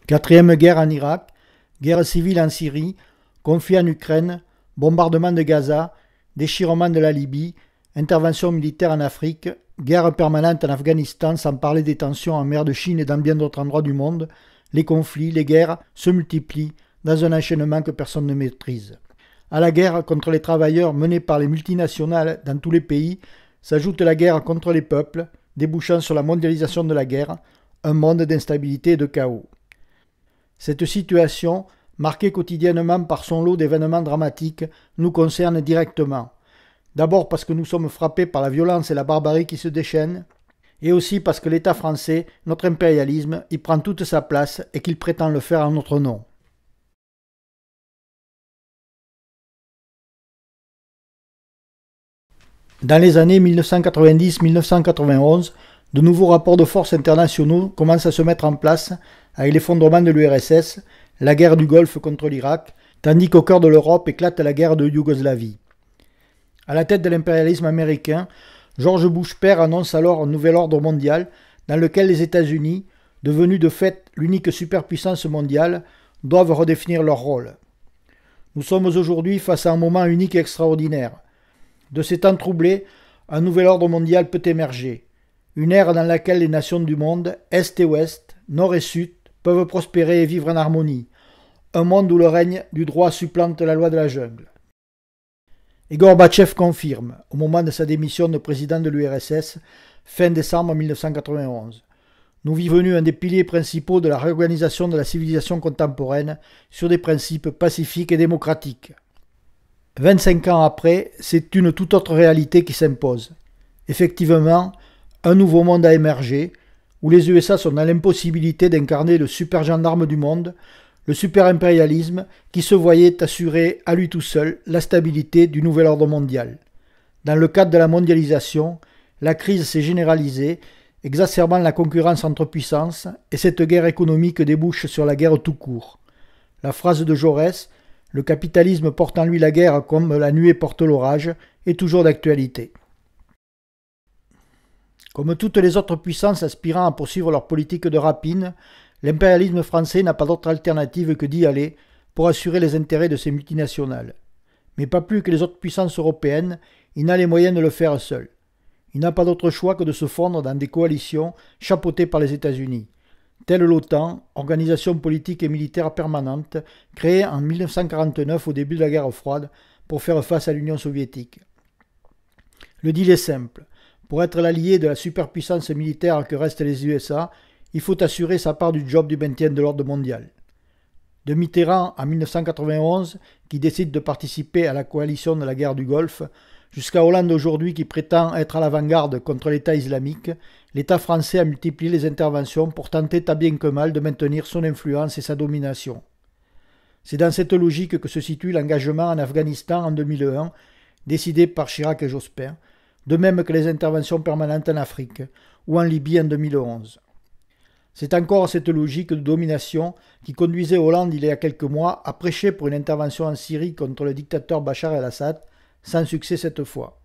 Quatrième guerre en Irak, guerre civile en Syrie, conflit en Ukraine, bombardement de Gaza, déchirement de la Libye, intervention militaire en Afrique, guerre permanente en Afghanistan sans parler des tensions en mer de Chine et dans bien d'autres endroits du monde, les conflits, les guerres se multiplient dans un enchaînement que personne ne maîtrise. À la guerre contre les travailleurs menée par les multinationales dans tous les pays s'ajoute la guerre contre les peuples, débouchant sur la mondialisation de la guerre, un monde d'instabilité et de chaos. Cette situation, marquée quotidiennement par son lot d'événements dramatiques, nous concerne directement. D'abord parce que nous sommes frappés par la violence et la barbarie qui se déchaînent, et aussi parce que l'État français, notre impérialisme, y prend toute sa place et qu'il prétend le faire en notre nom. Dans les années 1990-1991, de nouveaux rapports de force internationaux commencent à se mettre en place avec l'effondrement de l'URSS, la guerre du Golfe contre l'Irak, tandis qu'au cœur de l'Europe éclate la guerre de Yougoslavie. À la tête de l'impérialisme américain, George Bush père annonce alors un nouvel ordre mondial dans lequel les États-Unis, devenus de fait l'unique superpuissance mondiale, doivent redéfinir leur rôle. Nous sommes aujourd'hui face à un moment unique et extraordinaire. De ces temps troublés, un nouvel ordre mondial peut émerger. Une ère dans laquelle les nations du monde, Est et Ouest, Nord et Sud, peuvent prospérer et vivre en harmonie. Un monde où le règne du droit supplante la loi de la jungle. Et Gorbatchev confirme, au moment de sa démission de président de l'URSS, fin décembre 1991. Nous vivons un des piliers principaux de la réorganisation de la civilisation contemporaine sur des principes pacifiques et démocratiques. 25 ans après, c'est une toute autre réalité qui s'impose. Effectivement, un nouveau monde a émergé, où les USA sont dans l'impossibilité d'incarner le super gendarme du monde, le super-impérialisme qui se voyait assurer à lui tout seul la stabilité du nouvel ordre mondial. Dans le cadre de la mondialisation, la crise s'est généralisée, exacerbant la concurrence entre puissances, et cette guerre économique débouche sur la guerre tout court. La phrase de Jaurès, « Le capitalisme porte en lui la guerre comme la nuée porte l'orage » est toujours d'actualité. Comme toutes les autres puissances aspirant à poursuivre leur politique de rapine, l'impérialisme français n'a pas d'autre alternative que d'y aller pour assurer les intérêts de ses multinationales. Mais pas plus que les autres puissances européennes, il n'a les moyens de le faire seul. Il n'a pas d'autre choix que de se fondre dans des coalitions chapeautées par les États-Unis, telle l'OTAN, organisation politique et militaire permanente, créée en 1949 au début de la guerre froide pour faire face à l'Union soviétique. Le deal est simple. Pour être l'allié de la superpuissance militaire que restent les USA, il faut assurer sa part du job du maintien de l'ordre mondial. De Mitterrand en 1991, qui décide de participer à la coalition de la guerre du Golfe, jusqu'à Hollande aujourd'hui qui prétend être à l'avant-garde contre l'État islamique, l'État français a multiplié les interventions pour tenter tant bien que mal de maintenir son influence et sa domination. C'est dans cette logique que se situe l'engagement en Afghanistan en 2001, décidé par Chirac et Jospin, de même que les interventions permanentes en Afrique ou en Libye en 2011. C'est encore cette logique de domination qui conduisait Hollande il y a quelques mois à prêcher pour une intervention en Syrie contre le dictateur Bachar el-Assad, sans succès cette fois.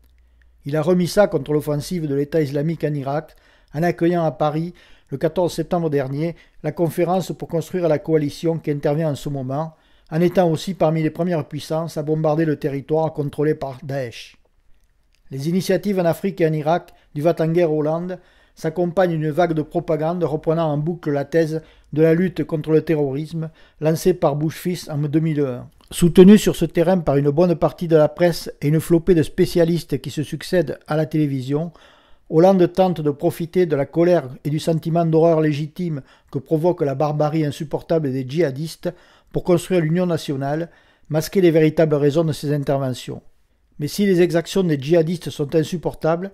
Il a remis ça contre l'offensive de l'État islamique en Irak en accueillant à Paris, le 14 septembre dernier, la conférence pour construire la coalition qui intervient en ce moment, en étant aussi parmi les premières puissances à bombarder le territoire contrôlé par Daesh. Les initiatives en Afrique et en Irak du va-t-en-guerre Hollande s'accompagnent d'une vague de propagande reprenant en boucle la thèse de la lutte contre le terrorisme lancée par Bush fils en 2001. Soutenu sur ce terrain par une bonne partie de la presse et une flopée de spécialistes qui se succèdent à la télévision, Hollande tente de profiter de la colère et du sentiment d'horreur légitime que provoque la barbarie insupportable des djihadistes pour construire l'union nationale, masquer les véritables raisons de ses interventions. Mais si les exactions des djihadistes sont insupportables,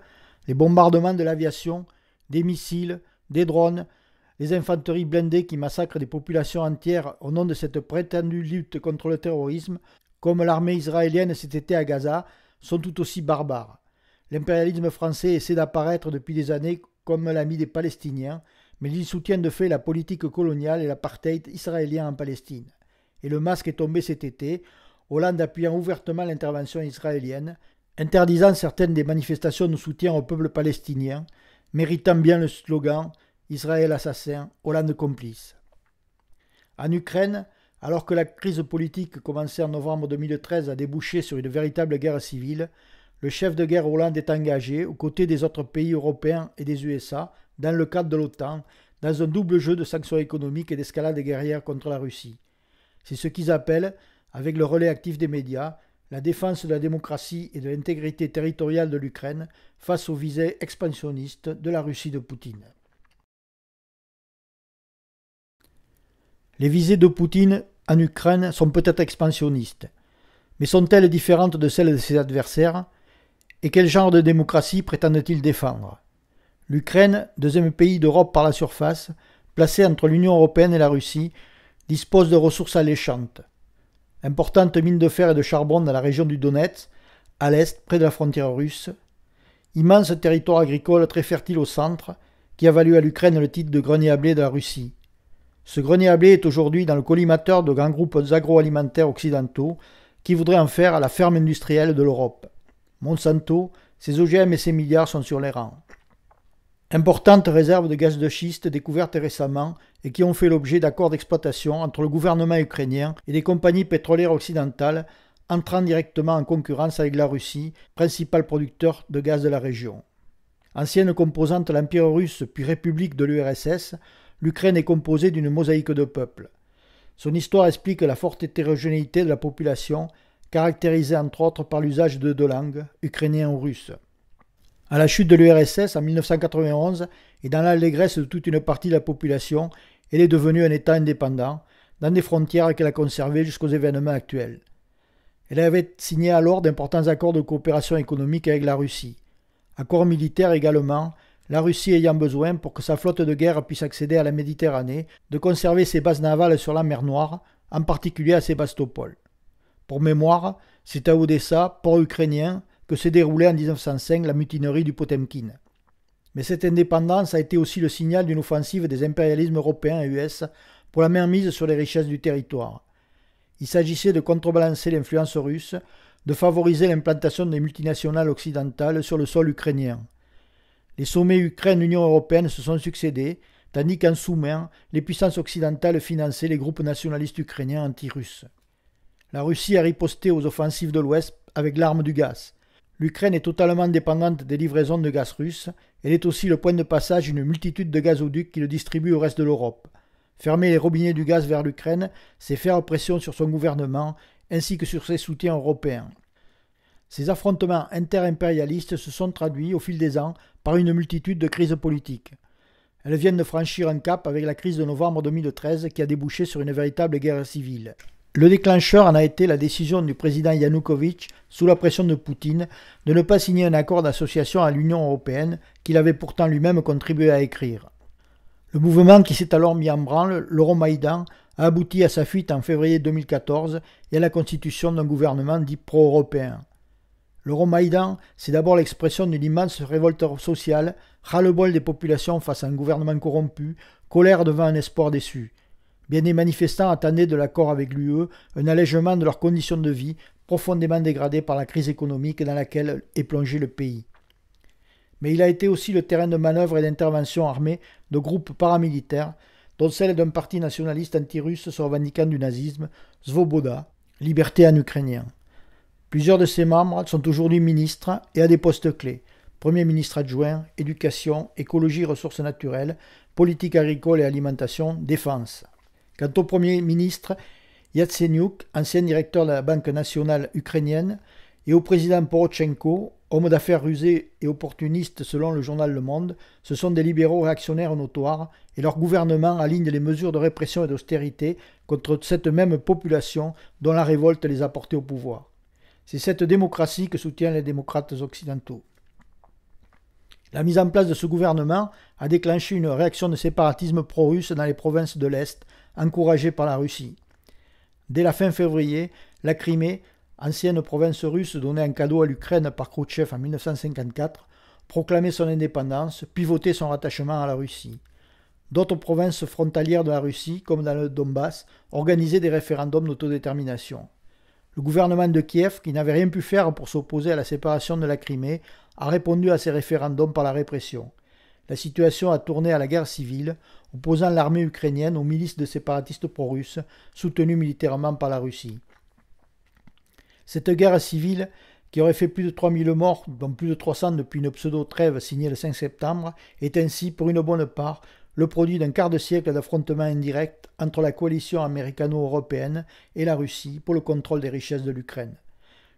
les bombardements de l'aviation, des missiles, des drones, les infanteries blindées qui massacrent des populations entières au nom de cette prétendue lutte contre le terrorisme, comme l'armée israélienne cet été à Gaza, sont tout aussi barbares. L'impérialisme français essaie d'apparaître depuis des années comme l'ami des Palestiniens, mais il soutient de fait la politique coloniale et l'apartheid israélien en Palestine. Et le masque est tombé cet été, Hollande appuyant ouvertement l'intervention israélienne, interdisant certaines des manifestations de soutien au peuple palestinien, méritant bien le slogan « Israël assassin, Hollande complice ». En Ukraine, alors que la crise politique commencée en novembre 2013 a débouché sur une véritable guerre civile, le chef de guerre Hollande est engagé, aux côtés des autres pays européens et des USA, dans le cadre de l'OTAN, dans un double jeu de sanctions économiques et d'escalade guerrière contre la Russie. C'est ce qu'ils appellent, avec le relais actif des médias, la défense de la démocratie et de l'intégrité territoriale de l'Ukraine face aux visées expansionnistes de la Russie de Poutine. Les visées de Poutine en Ukraine sont peut-être expansionnistes, mais sont-elles différentes de celles de ses adversaires? Et quel genre de démocratie prétendent-ils défendre? L'Ukraine, deuxième pays d'Europe par la surface, placée entre l'Union européenne et la Russie, dispose de ressources alléchantes. Importante mine de fer et de charbon dans la région du Donetsk, à l'est, près de la frontière russe. Immense territoire agricole très fertile au centre, qui a valu à l'Ukraine le titre de grenier à blé de la Russie. Ce grenier à blé est aujourd'hui dans le collimateur de grands groupes agroalimentaires occidentaux qui voudraient en faire la ferme industrielle de l'Europe. Monsanto, ses OGM et ses milliards sont sur les rangs. Importantes réserves de gaz de schiste découvertes récemment et qui ont fait l'objet d'accords d'exploitation entre le gouvernement ukrainien et des compagnies pétrolières occidentales entrant directement en concurrence avec la Russie, principal producteur de gaz de la région. Ancienne composante de l'Empire russe puis république de l'URSS, l'Ukraine est composée d'une mosaïque de peuples. Son histoire explique la forte hétérogénéité de la population, caractérisée entre autres par l'usage de deux langues, ukrainien ou russe. À la chute de l'URSS en 1991 et dans l'allégresse de toute une partie de la population, elle est devenue un État indépendant, dans des frontières qu'elle a conservées jusqu'aux événements actuels. Elle avait signé alors d'importants accords de coopération économique avec la Russie. Accords militaires également, la Russie ayant besoin, pour que sa flotte de guerre puisse accéder à la Méditerranée, de conserver ses bases navales sur la mer Noire, en particulier à Sébastopol. Pour mémoire, c'est à Odessa, port ukrainien, que s'est déroulée en 1905 la mutinerie du Potemkin. Mais cette indépendance a été aussi le signal d'une offensive des impérialismes européens et US pour la mainmise sur les richesses du territoire. Il s'agissait de contrebalancer l'influence russe, de favoriser l'implantation des multinationales occidentales sur le sol ukrainien. Les sommets Ukraine-Union européenne se sont succédés, tandis qu'en sous-main, les puissances occidentales finançaient les groupes nationalistes ukrainiens anti-russes. La Russie a riposté aux offensives de l'Ouest avec l'arme du gaz. L'Ukraine est totalement dépendante des livraisons de gaz russe. Elle est aussi le point de passage d'une multitude de gazoducs qui le distribuent au reste de l'Europe. Fermer les robinets du gaz vers l'Ukraine, c'est faire pression sur son gouvernement ainsi que sur ses soutiens européens. Ces affrontements interimpérialistes se sont traduits au fil des ans par une multitude de crises politiques. Elles viennent de franchir un cap avec la crise de novembre 2013 qui a débouché sur une véritable guerre civile. Le déclencheur en a été la décision du président Yanukovych, sous la pression de Poutine, de ne pas signer un accord d'association à l'Union européenne qu'il avait pourtant lui-même contribué à écrire. Le mouvement qui s'est alors mis en branle, l'Euromaïdan, a abouti à sa fuite en février 2014 et à la constitution d'un gouvernement dit pro-européen. L'Euromaïdan, c'est d'abord l'expression d'une immense révolte sociale, ras-le-bol des populations face à un gouvernement corrompu, colère devant un espoir déçu. Bien des manifestants attendaient de l'accord avec l'UE un allègement de leurs conditions de vie, profondément dégradées par la crise économique dans laquelle est plongé le pays. Mais il a été aussi le terrain de manœuvre et d'intervention armée de groupes paramilitaires, dont celle d'un parti nationaliste anti-russe se revendiquant du nazisme, Svoboda, Liberté en ukrainien. Plusieurs de ses membres sont aujourd'hui ministres et à des postes clés. Premier ministre adjoint, éducation, écologie, ressources naturelles, politique agricole et alimentation, défense. Quant au Premier ministre Yatsenyuk, ancien directeur de la Banque nationale ukrainienne, et au président Porochenko, homme d'affaires rusé et opportuniste selon le journal Le Monde, ce sont des libéraux réactionnaires notoires et leur gouvernement aligne les mesures de répression et d'austérité contre cette même population dont la révolte les a portés au pouvoir. C'est cette démocratie que soutiennent les démocrates occidentaux. La mise en place de ce gouvernement a déclenché une réaction de séparatisme pro-russe dans les provinces de l'Est, encouragée par la Russie. Dès la fin février, la Crimée, ancienne province russe donnée en cadeau à l'Ukraine par Khrouchtchev en 1954, proclamait son indépendance, puis votait son rattachement à la Russie. D'autres provinces frontalières de la Russie, comme dans le Donbass, organisaient des référendums d'autodétermination. Le gouvernement de Kiev, qui n'avait rien pu faire pour s'opposer à la séparation de la Crimée, a répondu à ces référendums par la répression. la situation a tourné à la guerre civile, opposant l'armée ukrainienne aux milices de séparatistes pro-russes, soutenues militairement par la Russie. Cette guerre civile, qui aurait fait plus de 3000 morts, dont plus de 300 depuis une pseudo-trêve signée le 5 septembre, est ainsi, pour une bonne part, le produit d'un quart de siècle d'affrontements indirects entre la coalition américano-européenne et la Russie pour le contrôle des richesses de l'Ukraine.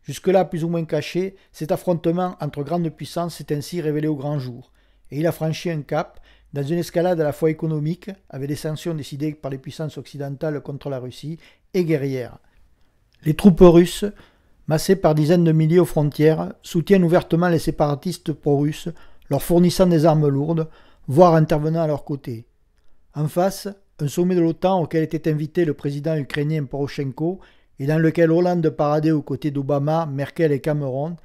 Jusque-là plus ou moins caché, cet affrontement entre grandes puissances s'est ainsi révélé au grand jour, et il a franchi un cap dans une escalade à la fois économique, avec des sanctions décidées par les puissances occidentales contre la Russie, et guerrière. Les troupes russes, massées par dizaines de milliers aux frontières, soutiennent ouvertement les séparatistes pro-russes, leur fournissant des armes lourdes, voire intervenant à leur côté. En face, un sommet de l'OTAN auquel était invité le président ukrainien Poroshenko et dans lequel Hollande paradait aux côtés d'Obama, Merkel et Cameron,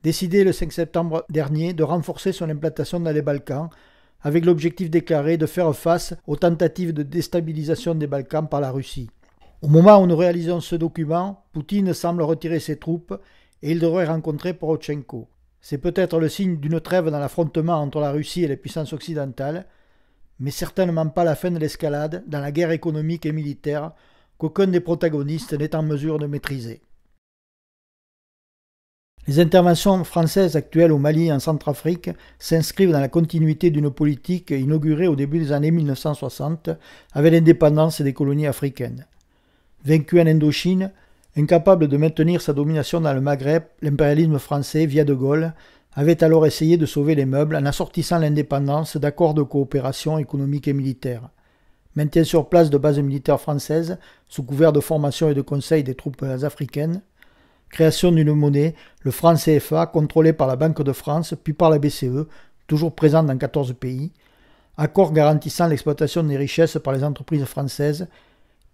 décidait le 5 septembre dernier de renforcer son implantation dans les Balkans, avec l'objectif déclaré de faire face aux tentatives de déstabilisation des Balkans par la Russie. Au moment où nous réalisons ce document, Poutine semble retirer ses troupes et il devrait rencontrer Poroshenko. C'est peut-être le signe d'une trêve dans l'affrontement entre la Russie et les puissances occidentales, mais certainement pas la fin de l'escalade dans la guerre économique et militaire qu'aucun des protagonistes n'est en mesure de maîtriser. Les interventions françaises actuelles au Mali et en Centrafrique s'inscrivent dans la continuité d'une politique inaugurée au début des années 1960 avec l'indépendance des colonies africaines. Vaincu en Indochine, incapable de maintenir sa domination dans le Maghreb, l'impérialisme français, via De Gaulle, avait alors essayé de sauver les meubles en assortissant l'indépendance d'accords de coopération économique et militaire. Maintien sur place de bases militaires françaises, sous couvert de formation et de conseil des troupes africaines, création d'une monnaie, le franc CFA, contrôlé par la Banque de France, puis par la BCE, toujours présente dans 14 pays, accord garantissant l'exploitation des richesses par les entreprises françaises,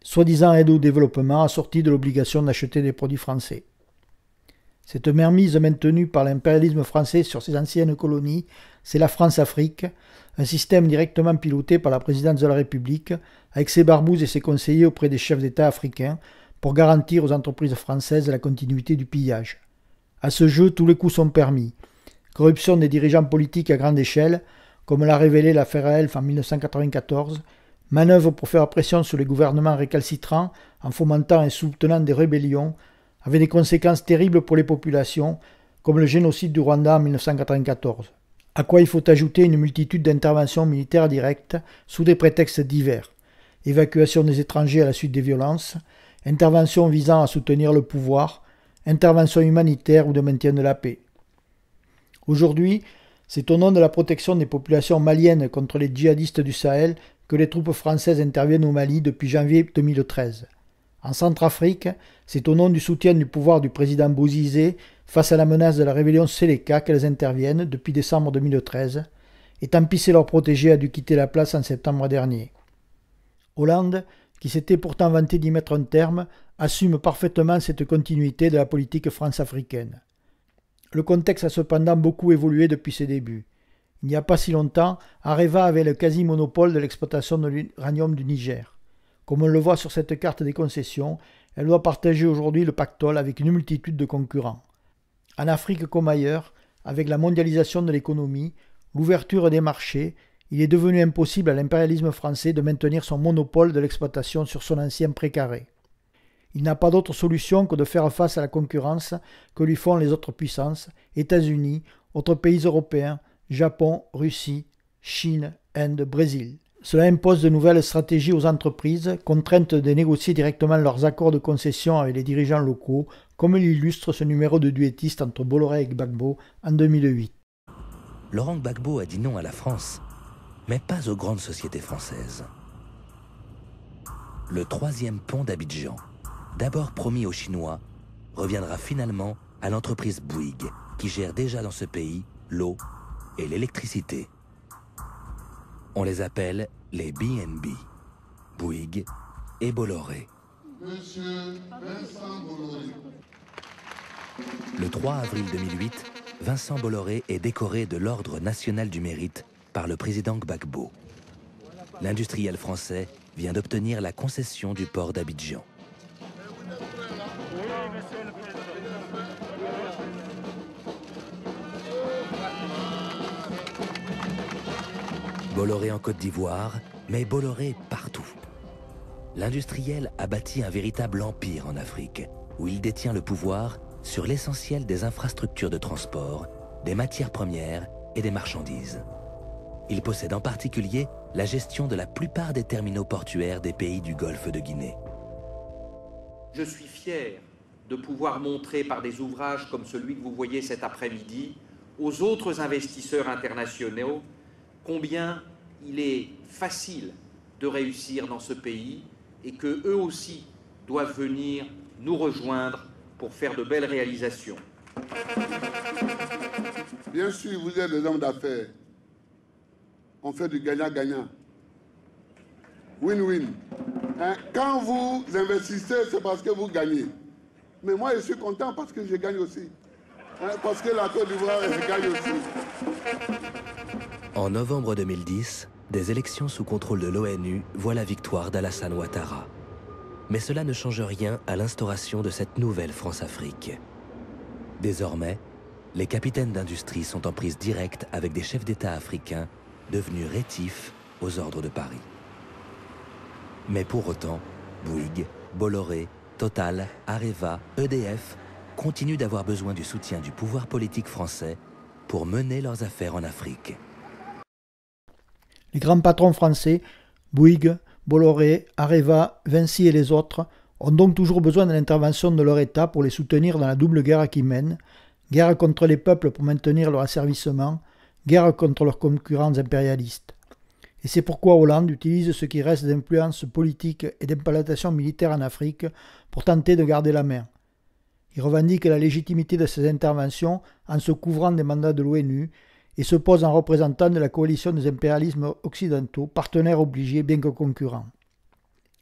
soi-disant aide au développement assortie de l'obligation d'acheter des produits français. Cette mainmise maintenue par l'impérialisme français sur ses anciennes colonies, c'est la France-Afrique, un système directement piloté par la présidence de la République, avec ses barbouzes et ses conseillers auprès des chefs d'État africains, pour garantir aux entreprises françaises la continuité du pillage. À ce jeu, tous les coups sont permis. Corruption des dirigeants politiques à grande échelle, comme l'a révélé l'affaire Elf en 1994, manœuvre pour faire pression sur les gouvernements récalcitrants en fomentant et soutenant des rébellions, avec des conséquences terribles pour les populations, comme le génocide du Rwanda en 1994. À quoi il faut ajouter une multitude d'interventions militaires directes sous des prétextes divers. Évacuation des étrangers à la suite des violences, intervention visant à soutenir le pouvoir, intervention humanitaire ou de maintien de la paix. Aujourd'hui, c'est au nom de la protection des populations maliennes contre les djihadistes du Sahel que les troupes françaises interviennent au Mali depuis janvier 2013. En Centrafrique, c'est au nom du soutien du pouvoir du président Bozizé face à la menace de la rébellion Séléka qu'elles interviennent depuis décembre 2013, et tant pis si leur protégé a dû quitter la place en septembre dernier. Hollande, qui s'était pourtant vanté d'y mettre un terme, assume parfaitement cette continuité de la politique france-africaine. Le contexte a cependant beaucoup évolué depuis ses débuts. Il n'y a pas si longtemps, Areva avait le quasi-monopole de l'exploitation de l'uranium du Niger. Comme on le voit sur cette carte des concessions, elle doit partager aujourd'hui le pactole avec une multitude de concurrents. En Afrique comme ailleurs, avec la mondialisation de l'économie, l'ouverture des marchés, il est devenu impossible à l'impérialisme français de maintenir son monopole de l'exploitation sur son ancien précaré. Il n'a pas d'autre solution que de faire face à la concurrence que lui font les autres puissances, États-Unis, autres pays européens, Japon, Russie, Chine, Inde, Brésil. Cela impose de nouvelles stratégies aux entreprises, contraintes de négocier directement leurs accords de concession avec les dirigeants locaux, comme l'illustre ce numéro de duettiste entre Bolloré et Gbagbo en 2008. Laurent Gbagbo a dit non à la France, mais pas aux grandes sociétés françaises. Le 3e pont d'Abidjan, d'abord promis aux Chinois, reviendra finalement à l'entreprise Bouygues, qui gère déjà dans ce pays l'eau et l'électricité. On les appelle les BNB, Bouygues et Bolloré. Monsieur Vincent Bolloré. Le 3 avril 2008, Vincent Bolloré est décoré de l'Ordre national du mérite par le président Gbagbo. L'industriel français vient d'obtenir la concession du port d'Abidjan. Bolloré en Côte d'Ivoire, mais Bolloré partout. L'industriel a bâti un véritable empire en Afrique, où il détient le pouvoir sur l'essentiel des infrastructures de transport, des matières premières et des marchandises. Il possède en particulier la gestion de la plupart des terminaux portuaires des pays du Golfe de Guinée. Je suis fier de pouvoir montrer par des ouvrages comme celui que vous voyez cet après-midi aux autres investisseurs internationaux combien il est facile de réussir dans ce pays et qu'eux aussi doivent venir nous rejoindre pour faire de belles réalisations. Bien sûr, vous êtes des hommes d'affaires. On fait du gagnant-gagnant. Win-win. Hein? Quand vous investissez, c'est parce que vous gagnez. Mais moi, je suis content parce que je gagne aussi. Hein? Parce que la Côte d'Ivoire, je gagne aussi. En novembre 2010, des élections sous contrôle de l'ONU voient la victoire d'Alassane Ouattara. Mais cela ne change rien à l'instauration de cette nouvelle France-Afrique. Désormais, les capitaines d'industrie sont en prise directe avec des chefs d'État africains devenus rétifs aux ordres de Paris. Mais pour autant, Bouygues, Bolloré, Total, Areva, EDF continuent d'avoir besoin du soutien du pouvoir politique français pour mener leurs affaires en Afrique. Les grands patrons français, Bouygues, Bolloré, Areva, Vinci et les autres, ont donc toujours besoin de l'intervention de leur État pour les soutenir dans la double guerre qu'ils mènent, guerre contre les peuples pour maintenir leur asservissement, guerre contre leurs concurrents impérialistes. Et c'est pourquoi Hollande utilise ce qui reste d'influence politique et d'implantation militaire en Afrique pour tenter de garder la main. Il revendique la légitimité de ces interventions en se couvrant des mandats de l'ONU et se pose en représentant de la coalition des impérialismes occidentaux, partenaires obligés bien que concurrents.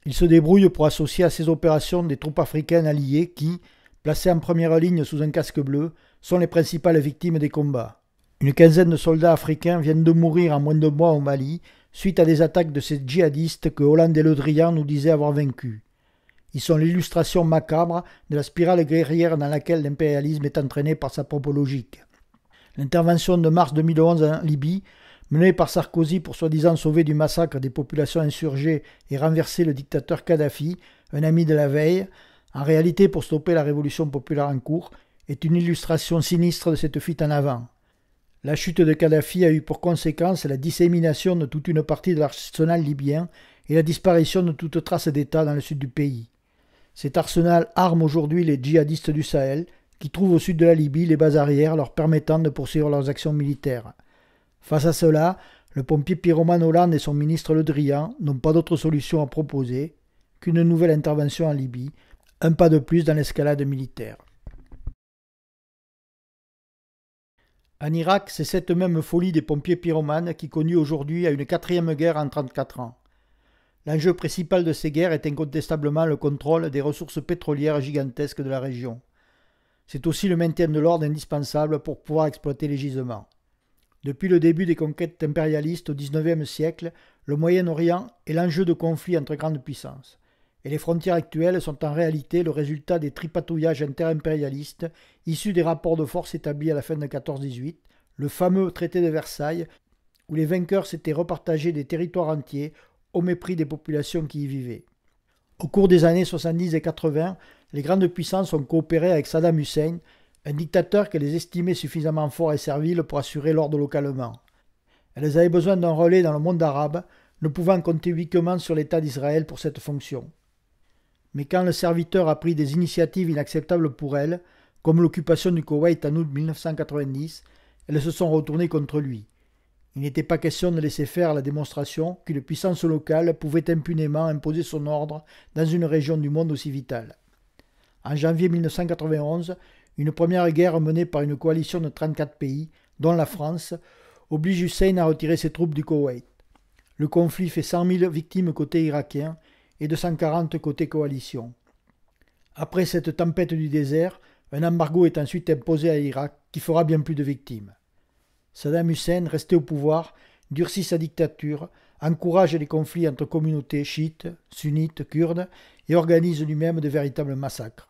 Il se débrouille pour associer à ces opérations des troupes africaines alliées qui, placées en première ligne sous un casque bleu, sont les principales victimes des combats. Une quinzaine de soldats africains viennent de mourir en moins de mois au Mali, suite à des attaques de ces djihadistes que Hollande et Le Drian nous disaient avoir vaincus. Ils sont l'illustration macabre de la spirale guerrière dans laquelle l'impérialisme est entraîné par sa propre logique. L'intervention de mars 2011 en Libye, menée par Sarkozy pour soi-disant sauver du massacre des populations insurgées et renverser le dictateur Kadhafi, un ami de la veille, en réalité pour stopper la révolution populaire en cours, est une illustration sinistre de cette fuite en avant. La chute de Kadhafi a eu pour conséquence la dissémination de toute une partie de l'arsenal libyen et la disparition de toute trace d'État dans le sud du pays. Cet arsenal arme aujourd'hui les djihadistes du Sahel, qui trouvent au sud de la Libye les bases arrières leur permettant de poursuivre leurs actions militaires. Face à cela, le pompier pyromane Hollande et son ministre Le Drian n'ont pas d'autre solution à proposer qu'une nouvelle intervention en Libye, un pas de plus dans l'escalade militaire. En Irak, c'est cette même folie des pompiers pyromanes qui conduit aujourd'hui à une quatrième guerre en 34 ans. L'enjeu principal de ces guerres est incontestablement le contrôle des ressources pétrolières gigantesques de la région. C'est aussi le maintien de l'ordre indispensable pour pouvoir exploiter les gisements. Depuis le début des conquêtes impérialistes au XIXe siècle, le Moyen-Orient est l'enjeu de conflits entre grandes puissances. Et les frontières actuelles sont en réalité le résultat des tripatouillages interimpérialistes issus des rapports de force établis à la fin de 14-18, le fameux traité de Versailles, où les vainqueurs s'étaient repartagés des territoires entiers au mépris des populations qui y vivaient. Au cours des années 70 et 80, les grandes puissances ont coopéré avec Saddam Hussein, un dictateur qu'elles estimaient suffisamment fort et servile pour assurer l'ordre localement. Elles avaient besoin d'un relais dans le monde arabe, ne pouvant compter uniquement sur l'État d'Israël pour cette fonction. Mais quand le serviteur a pris des initiatives inacceptables pour elles, comme l'occupation du Koweït en août 1990, elles se sont retournées contre lui. Il n'était pas question de laisser faire la démonstration qu'une puissance locale pouvait impunément imposer son ordre dans une région du monde aussi vitale. En janvier 1991, une première guerre menée par une coalition de 34 pays, dont la France, oblige Hussein à retirer ses troupes du Koweït. Le conflit fait 100 000 victimes côté irakien et 240 côté coalition. Après cette tempête du désert, un embargo est ensuite imposé à l'Irak qui fera bien plus de victimes. Saddam Hussein, resté au pouvoir, durcit sa dictature, encourage les conflits entre communautés chiites, sunnites, kurdes et organise lui-même de véritables massacres.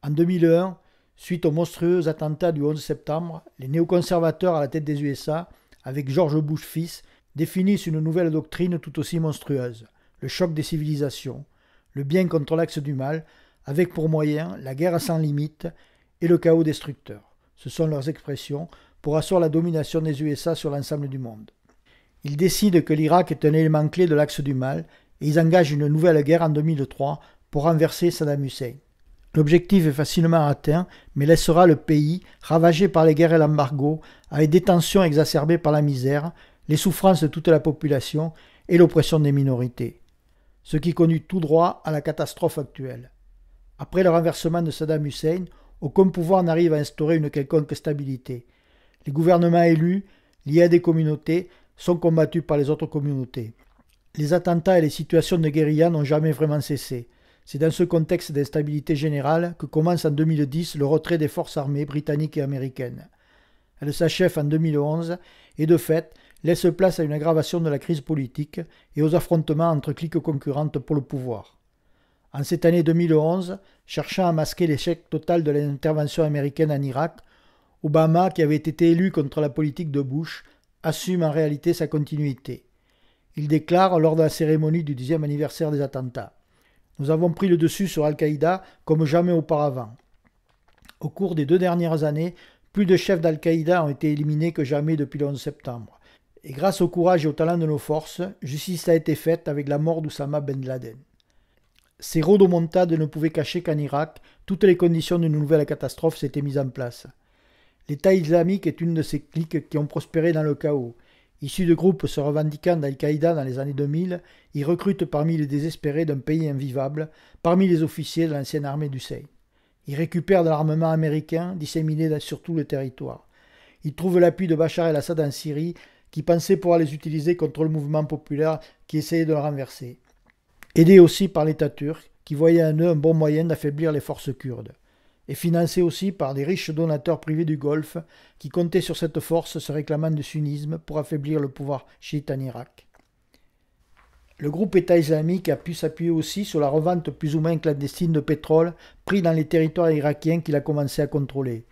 En 2001, suite aux monstrueux attentats du 11 septembre, les néoconservateurs à la tête des USA, avec George Bush fils, définissent une nouvelle doctrine tout aussi monstrueuse, le choc des civilisations, le bien contre l'axe du mal, avec pour moyen la guerre sans limite et le chaos destructeur. Ce sont leurs expressions pour asseoir la domination des USA sur l'ensemble du monde. Ils décident que l'Irak est un élément clé de l'axe du mal et ils engagent une nouvelle guerre en 2003 pour renverser Saddam Hussein. L'objectif est facilement atteint, mais laissera le pays ravagé par les guerres et l'embargo, avec des tensions exacerbées par la misère, les souffrances de toute la population et l'oppression des minorités. Ce qui conduit tout droit à la catastrophe actuelle. Après le renversement de Saddam Hussein, aucun pouvoir n'arrive à instaurer une quelconque stabilité. Les gouvernements élus, liés à des communautés, sont combattus par les autres communautés. Les attentats et les situations de guérilla n'ont jamais vraiment cessé. C'est dans ce contexte d'instabilité générale que commence en 2010 le retrait des forces armées britanniques et américaines. Elle s'achève en 2011 et de fait laisse place à une aggravation de la crise politique et aux affrontements entre cliques concurrentes pour le pouvoir. En cette année 2011, cherchant à masquer l'échec total de l'intervention américaine en Irak, Obama, qui avait été élu contre la politique de Bush, assume en réalité sa continuité. Il déclare lors de la cérémonie du 10e anniversaire des attentats: « Nous avons pris le dessus sur Al-Qaïda comme jamais auparavant. Au cours des 2 dernières années, plus de chefs d'Al-Qaïda ont été éliminés que jamais depuis le 11 septembre. Et grâce au courage et au talent de nos forces, justice a été faite avec la mort d'Oussama Ben Laden. » Ces rodomontades ne pouvaient cacher qu'en Irak, toutes les conditions d'une nouvelle catastrophe s'étaient mises en place. L'État islamique est une de ces cliques qui ont prospéré dans le chaos. Issus de groupes se revendiquant d'Al-Qaïda dans les années 2000, ils recrutent parmi les désespérés d'un pays invivable, parmi les officiers de l'ancienne armée d'Hussein. Ils récupèrent de l'armement américain disséminé sur tout le territoire. Ils trouvent l'appui de Bachar el-Assad en Syrie, qui pensait pouvoir les utiliser contre le mouvement populaire qui essayait de le renverser. Aidés aussi par l'État turc, qui voyait en eux un bon moyen d'affaiblir les forces kurdes. Et financés aussi par des riches donateurs privés du Golfe, qui comptaient sur cette force se réclamant du sunnisme pour affaiblir le pouvoir chiite en Irak. Le groupe État islamique a pu s'appuyer aussi sur la revente plus ou moins clandestine de pétrole pris dans les territoires irakiens qu'il a commencé à contrôler.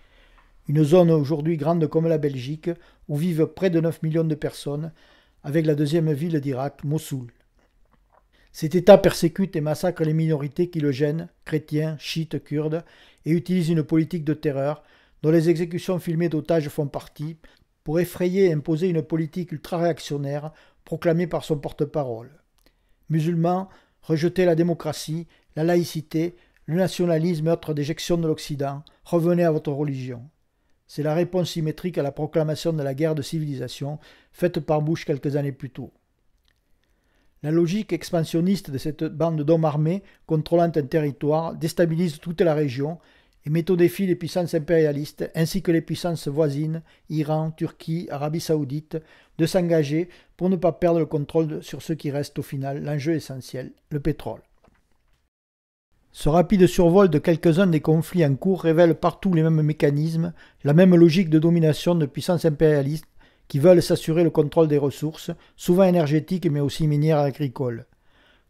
Une zone aujourd'hui grande comme la Belgique, où vivent près de 9 millions de personnes, avec la deuxième ville d'Irak, Mossoul. Cet État persécute et massacre les minorités qui le gênent, chrétiens, chiites, kurdes, et utilise une politique de terreur, dont les exécutions filmées d'otages font partie, pour effrayer et imposer une politique ultra-réactionnaire proclamée par son porte-parole. Musulmans, rejetez la démocratie, la laïcité, le nationalisme et autres déjections de l'Occident, revenez à votre religion. C'est la réponse symétrique à la proclamation de la guerre de civilisation faite par Bush quelques années plus tôt. La logique expansionniste de cette bande d'hommes armés contrôlant un territoire déstabilise toute la région et met au défi les puissances impérialistes ainsi que les puissances voisines, Iran, Turquie, Arabie Saoudite, de s'engager pour ne pas perdre le contrôle sur ce qui reste au final l'enjeu essentiel, le pétrole. Ce rapide survol de quelques-uns des conflits en cours révèle partout les mêmes mécanismes, la même logique de domination de puissances impérialistes qui veulent s'assurer le contrôle des ressources, souvent énergétiques mais aussi minières et agricoles.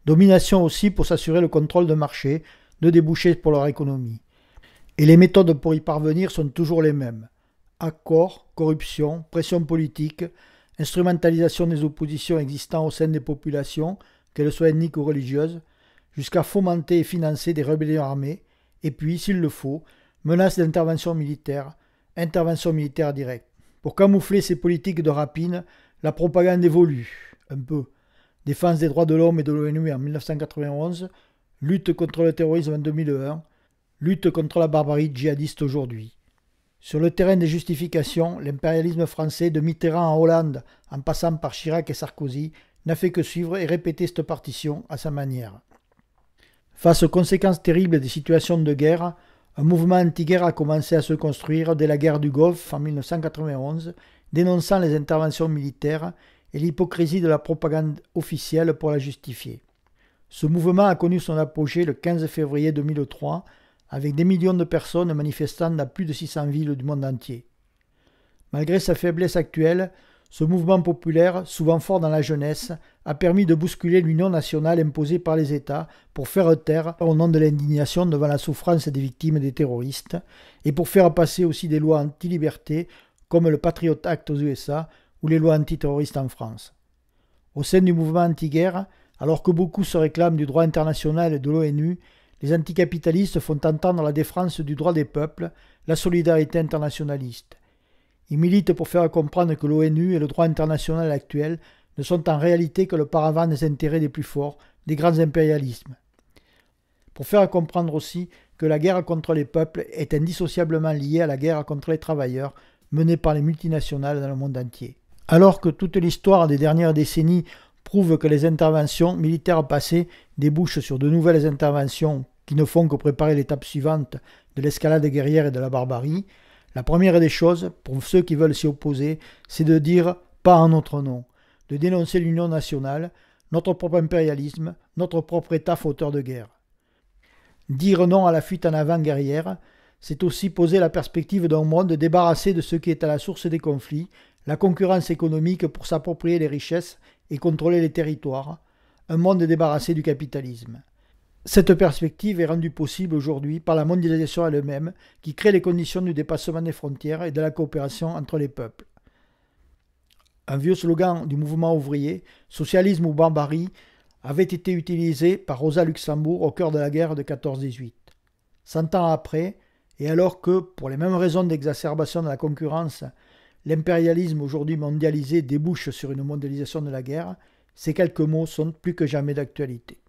Domination aussi pour s'assurer le contrôle de marché, de débouchés pour leur économie. Et les méthodes pour y parvenir sont toujours les mêmes. Accords, corruption, pression politique, instrumentalisation des oppositions existant au sein des populations, qu'elles soient ethniques ou religieuses, jusqu'à fomenter et financer des rébellions armées, et puis, s'il le faut, menaces d'intervention militaire, intervention militaire directe. Pour camoufler ces politiques de rapine, la propagande évolue, un peu. Défense des droits de l'homme et de l'ONU en 1991, lutte contre le terrorisme en 2001, lutte contre la barbarie djihadiste aujourd'hui. Sur le terrain des justifications, l'impérialisme français de Mitterrand en Hollande, en passant par Chirac et Sarkozy, n'a fait que suivre et répéter cette partition à sa manière. Face aux conséquences terribles des situations de guerre, un mouvement anti-guerre a commencé à se construire dès la guerre du Golfe en 1991, dénonçant les interventions militaires et l'hypocrisie de la propagande officielle pour la justifier. Ce mouvement a connu son apogée le 15 février 2003, avec des millions de personnes manifestant dans plus de 600 villes du monde entier. Malgré sa faiblesse actuelle, ce mouvement populaire, souvent fort dans la jeunesse, a permis de bousculer l'union nationale imposée par les États pour faire taire au nom de l'indignation devant la souffrance des victimes des terroristes et pour faire passer aussi des lois anti-liberté comme le Patriot Act aux USA ou les lois antiterroristes en France. Au sein du mouvement anti-guerre, alors que beaucoup se réclament du droit international et de l'ONU, les anticapitalistes font entendre la défense du droit des peuples, la solidarité internationaliste. Ils militent pour faire comprendre que l'ONU et le droit international actuel ne sont en réalité que le paravent des intérêts des plus forts, des grands impérialismes. Pour faire comprendre aussi que la guerre contre les peuples est indissociablement liée à la guerre contre les travailleurs menée par les multinationales dans le monde entier. Alors que toute l'histoire des dernières décennies prouve que les interventions militaires passées débouchent sur de nouvelles interventions qui ne font que préparer l'étape suivante de l'escalade guerrière et de la barbarie, la première des choses, pour ceux qui veulent s'y opposer, c'est de dire « pas en notre nom », de dénoncer l'union nationale, notre propre impérialisme, notre propre État fauteur de guerre. Dire non à la fuite en avant guerrière, c'est aussi poser la perspective d'un monde débarrassé de ce qui est à la source des conflits, la concurrence économique pour s'approprier les richesses et contrôler les territoires, un monde débarrassé du capitalisme. Cette perspective est rendue possible aujourd'hui par la mondialisation elle-même, qui crée les conditions du dépassement des frontières et de la coopération entre les peuples. Un vieux slogan du mouvement ouvrier, « Socialisme ou barbarie », avait été utilisé par Rosa Luxembourg au cœur de la guerre de 14-18. 100 ans après, et alors que, pour les mêmes raisons d'exacerbation de la concurrence, l'impérialisme aujourd'hui mondialisé débouche sur une mondialisation de la guerre, ces quelques mots sont plus que jamais d'actualité.